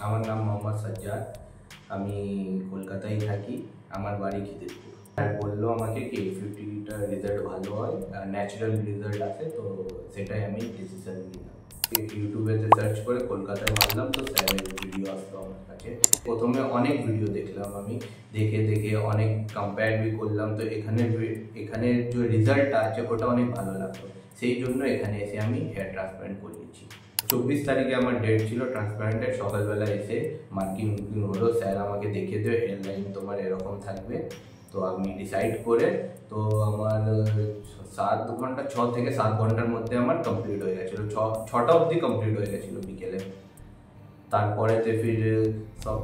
আমার নাম মোহাম্মদ সাজ্জাদ। আমি কলকাতায় থাকি। আমার বাড়ি খিদিরপুর। আর বললো আমাকে কি 50টা রেজাল্ট ভালো হয় আর ন্যাচারাল রেজাল্ট আসে, তো সেটাই আমি ডিসিশন নিলাম। ইউটিউবেতে সার্চ করে কলকাতায় মারলাম, তো স্যারের ভিডিও আসলো আমার কাছে। প্রথমে অনেক ভিডিও দেখলাম, আমি দেখে দেখে অনেক কম্পেয়ার বি করলাম। তো এখানে যে রেজাল্টটা আছে ওটা অনেক ভালো লাগলো, সেই জন্য এখানে এসে আমি হেয়ার ট্রান্সপ্লান্ট করিয়েছি। 24 তারিখে আমার ডেট ছিল ট্রান্সপ্লান্টের। সকালবেলা এসে মার্কিং হলো, স্যার আমাকে দেখিয়ে দিও হেয়ার লাইন তোমার এরকম থাকবে। তো আমি ডিসাইড করে, তো আমার 7 ঘন্টা 6 থেকে 7 ঘন্টার মধ্যে আমার কমপ্লিট হয়ে গেছিলো। 6টা অবধি কমপ্লিট হয়ে গেছিলো বিকেলে। তারপরেতে ফির সব